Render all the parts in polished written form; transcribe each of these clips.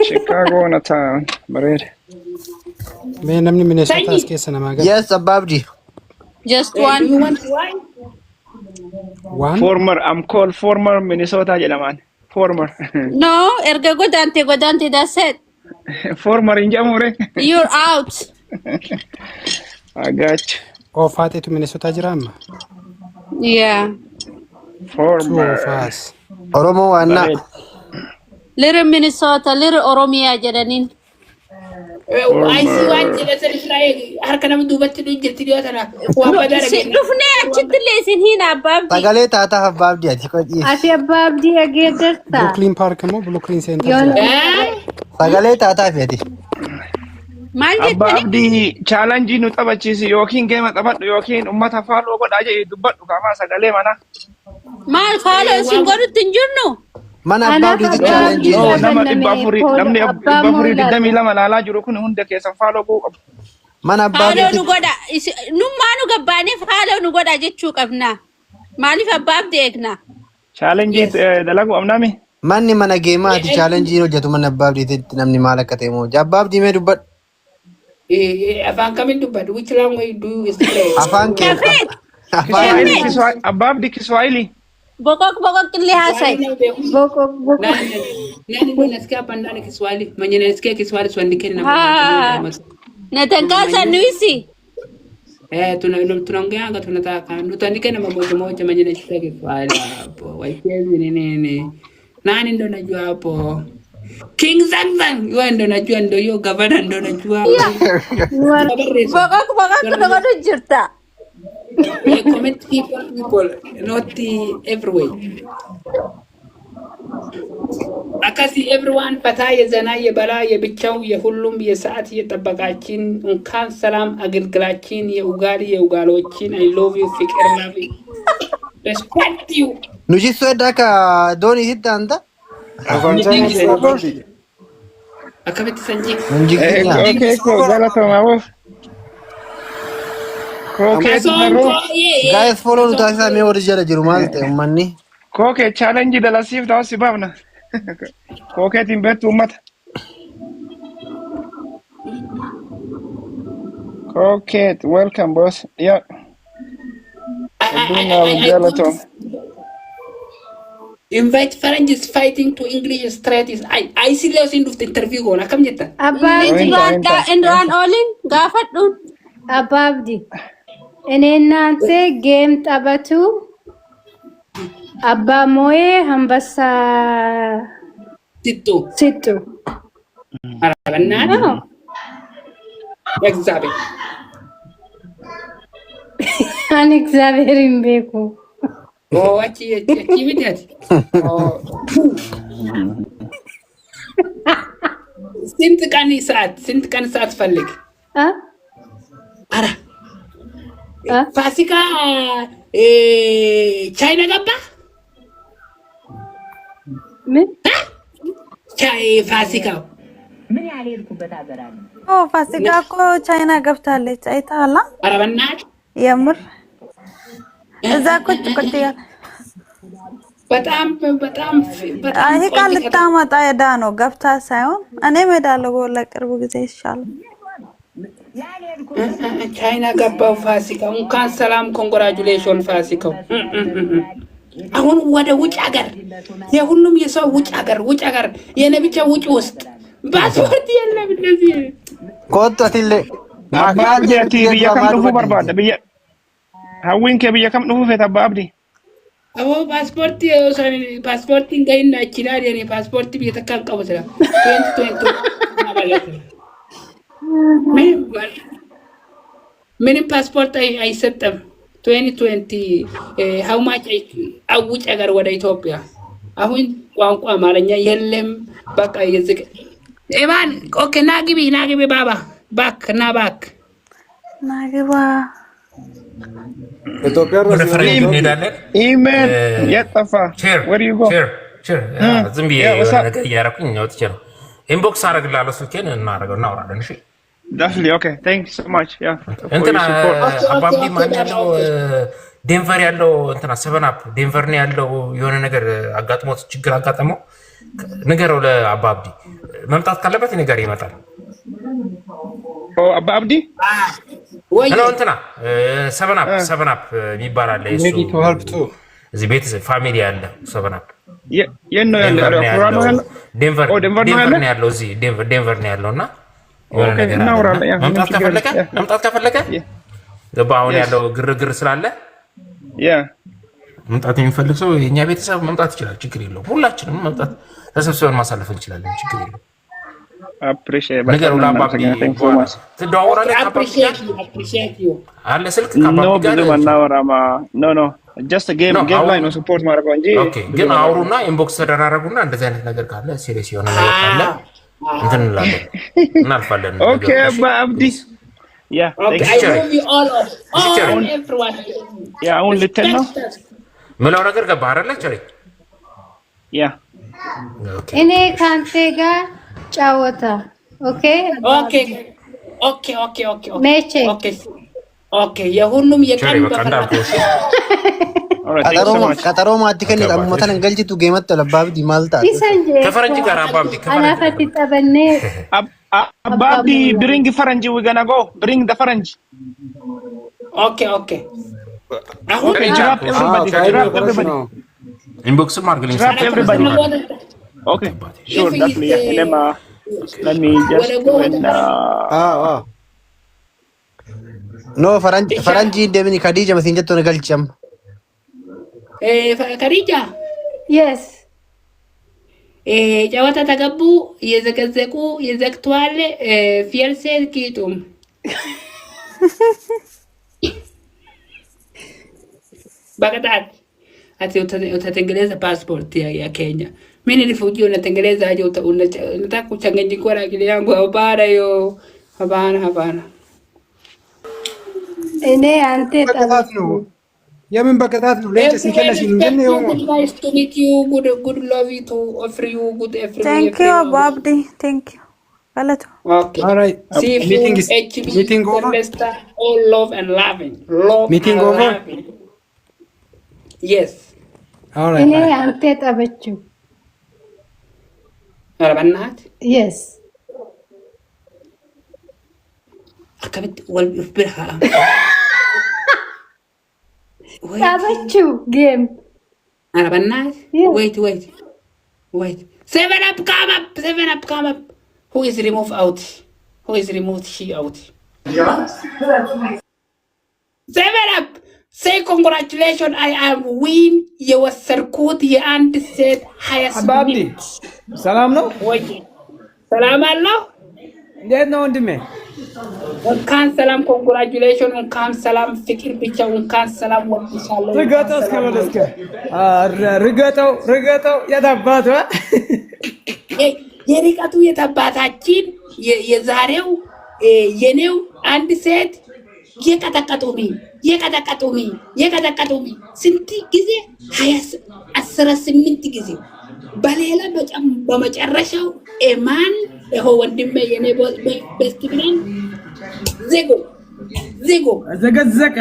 Chicago na town. Bareed. May namni Minnesota as keessa namaa gala. Yes, Ababdi. Just one. Do you want wine? One. Former, I'm called former Minnesota jedhaman. Former. No, erga godante, that's it. Former in Jamore. You're out. I got you. Oh, faateetu Minnesota jira amma. Yeah. Two Former. of us. Oromo wanna. Bareed. Little Minnesota, little Oromia jedhanin. I see one thing Israel. Harkanam dubatti du jirti dhiyotana. Waan badara kenna. Dhufnee achitti leesin hin abbaabdi. Sagalee taataa Ababdi ati qodhi. Ati Ababdi ageeddarta. Brooklyn Park moo Brooklyn Center. Sagalee taataa feeti. Maal jettani? Abbaabdi challenge nu taphachiisi yookiin geema taphadhu yookiin ummata faaloo godhaa jedhee dubbadhu kaamaa sagalee mana. Maal faaloo isin godhutti hin jirnu? Mana Ababdi challenge. No, nama dhibba afurii 22 laalaa jiru kun hunda keessan faaloo guu qabu. Mana Ababdi. Faaloo nu godha. Nummaa nu gabbaaniif faaloo nu godha jechuu qabna. Maaliif abbaabdi eegna? Challenge dalagu amnami. Manni mana geemaa ati challenge hojjetu mana Ababdi namni maal akka ta'e moo Ababdi mee dubbadhu. Afaan kamiin dubbadhu? Which language do you speak? Afaan kee. Abbaabdi Kiswahili. Bokok illee haasa'e. Nani nasikia hapa ndani Kiswahili. Mwenye nasikia Kiswahili swali kenna. Natangaza nuisi. Tunaongeanga tunataka. Tutandike na mambo moja mwenye nasikia Kiswahili hapo. Waichezi nini. Nani ndo najua hapo? King Zanzan. Wewe ndo najua ndo hiyo governor ndo najua. Bokok ndo jirta. We comment people, not everywhere. Akasi everyone pataya zanaye balaye bichaw ye hullum ye saat ye tabakachin unkan salam agilglachin ye ugari ye ugalochin. I love you, fikir love you. Respect you. Nuji sweda ka doni hitanda. Akabiti sanjik. Okay, cool. Galatoma wolf. Guys, follow to us. Me original Jerumante, money. Koke challenge dala sif da sibabna. Koke timbetu ummat. Koke, welcome boss. Yeah. Invite Faranjis fighting to English straight is I see those in the interview gona kam jetta. Ababdi. Indran olin gaafadhu. Ababdi. Enenante game tabatu. Abba moe hambasa situ. Arabanana. Exabe. Anik zaberim beko. Oh, achi vidati. Oh. Sint kan saat fallik. Ara. Fasika China gabba? Me? Fasika. Oh, Fasika ko China gabtaለች አይታላ አረበናት የምር እዛ ቁጭ ቁጭ በጣም ይሄ ቃል ልታመጣ ሄዳ ነው ገብታ ሳይሆን እኔ ሄዳለሁ ለቅርቡ ጊዜ ይሻላል ቻይና ገባው ፋሲካ እንኳን ሰላም ኮንግራቹሌሽን ፋሲካው አሁን ወደ ውጭ ሀገር የሁሉም የሰው ውጭ ሀገር የነብቻ ውጭ ውስጥ ፓስፖርት የለም እንደዚህ ኮንታቲለ አባብዲ ቢያከም ዱፉ በርባደ ቢያ ሀዊን ከቢያ ከም ዱፉ ፈታ አባብዲ አዎ ፓስፖርት እንገይና ይችላል የኔ ፓስፖርት ቢተካን ቀበሰላ 2020 ምንም ፓስፖርት አይሰጠም 2020 how much አውጭ ሀገር ወደ ኢትዮጵያ አሁን ቋንቋ አማርኛ የለም በቃ የዝቅ ኢማን ኦኬ ናግቢ ባባ ባክ ናግባ ኢትዮጵያ ወደ ፈረንጅ እንሄዳለን ኢሜል ያጠፋ where you go ሼር ዝም ብዬ ነገር እያደረኩኝ ወጥቼ ነው ኢንቦክስ አደርግልሃለሁ ስልኬን እናወራለን እሺ Definitely okay. Thank you so much. Yeah. እንትና አባብዲ ማን ያለው ዴንቨር ያለው እንትና 7 አፕ ዴንቨር ነው ያለው የሆነ ነገር አጋጥሞት ችግር አጋጠመው ንገረው ለአባብዲ መምጣት ካለበት እኔ ጋር ይመጣል። አባ አብዲ ነው እንትና ሰቨናፕ የሚባል አለ እሱ እዚህ ቤት ፋሚሊ ያለ ሰቨናፕ የት ነው ያለው? ዴንቨር ነው ያለው። እዚህ ዴንቨር ነው ያለውና መምጣት ከፈለገ ገባ። አሁን ያለው ግርግር ስላለ መምጣት የሚፈልግ ሰው የኛ ቤተሰብ መምጣት ይችላል። ችግር የለውም። ሁላችንም መምጣት ተሰብስበን ማሳለፍ እንችላለን። ችግር የለውም። ነገር ለአባብዲ ትደዋወራለህ? አለ ስልክ ከአባብዲ ጋር ጀስት ጌም ላይ ነው ሰፖርት ማድረገው እንጂ ግን አውሩና ኢንቦክስ ተደራረጉና እንደዚህ አይነት ነገር ካለ ሲሪየስ የሆነ ነገር ካለ እንትን እንላለን እናልፋለን። ኦኬ አባብዲ አሁን ልትል ነው ምለው ነገር ገባ አይደለ? ቸሪ እኔ ካንተ ጋር ጫወታ መቼ የሁሉም የቀን ቀጠሮ ማቲ ከነ ቀሙመተን እንገልጂቱ ገመት ለባብዲ ማልታ ከፈረንጅ ጋር አባብዲ አላፈት ተበነ አባብዲ ብሪንግ ፈረንጅ we gonna go bring the ፈረንጅ አሁን drop everybody ኢንቦክስ ማርግልኝ everybody okay sure that's me let me just no ፈረንጂ እንደምን ከዲጃ መስንጀቶ ነገልጨም ከዲጃ yes ጨዋታ ተገቡ የዘቀዘቁ የዘግቷል ፊርሴል ኪቱም በቀጣት አትዩ ተተንገለዘ ፓስፖርት ያ ኬንያ ምን ሪፉጂዮ ነተንገለዘ አጆ ነታኩ ቻንገጂ ኮራ ጊሊያን ጎባራዮ ሀባና እኔ አንተ በቀጣት ነው የምን በቀጣት ነው ለእንጨት ሲከለሽ እንዴ ነው good love you to offer you good everything. Thank you Babdi, thank you Galato. Okay, all right. Meeting over. All love and loving meeting and over loving. Yes, all right. እኔ አንተ ጠበቹ አረባናት yes አከበት ወልብርሃ ጠበቹ ጌም አረባናት wait 7 up come up who is removed she out 7 up say congratulations I am win የወሰርኩት የአንድ ሴት 20 አባብዲ ሰላም ነው ወይ ሰላም አለው እንዴት ነው ወንድሜ እንኳን ሰላም ኮንግራቹሌሽን እንኳን ሰላም ፍቅር ብቻ እንኳን ሰላም ወጥቻለሁ ርገጠው እስከመለስከ ርገጠው የታባቱ የርቀቱ የታባታችን የዛሬው የኔው አንድ ሴት የቀጠቀጡሚ ስንት ጊዜ 18 ጊዜ በሌላ በመጨረሻው ኤማን ይኸው ወንድሜ የኔ ቤስት ፍሬንድ ዜጎ ዘገዘቀ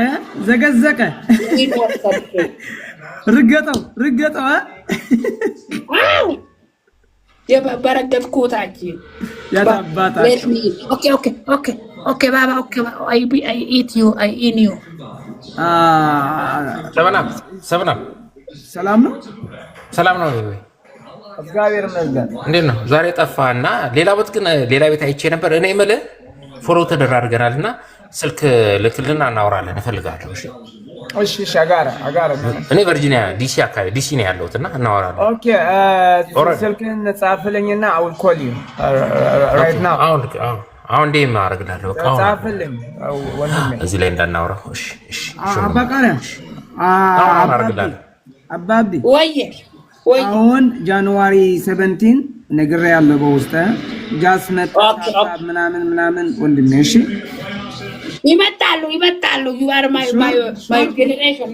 ርገጠው የበረገጥኩታችን ያታባታችሁ ኦኬ ባባ ኦኬ I eat you ሰብናም ሰላም ነው ወይ? እግዚአብሔር ይመስገን። እንዴት ነው ዛሬ ጠፋህና? ሌላ ቤት አይቼ ነበር። እኔ የምልህ ፎሎ ተደራርገናልና ስልክ ልክልና እናወራለን እፈልጋለሁ። እሺ አጋራ እኔ ቨርጂኒያ ዲሲ ነው ያለሁትና እናወራለን። ኦኬ ስልክህን ጻፍልኝና I will call you right now አሁን እንዴ ማረግላለሁ ጻፍልኝ ወንድሜ እዚህ ላይ እንዳናወራው። እሺ አባቃሪያ አባብዲ ወይ አሁን ጃንዋሪ 17 ነግሬ ያለው በውስጥ ጃስ መጣ ምናምን ወንድሜ እሺ ይመጣሉ you are my generation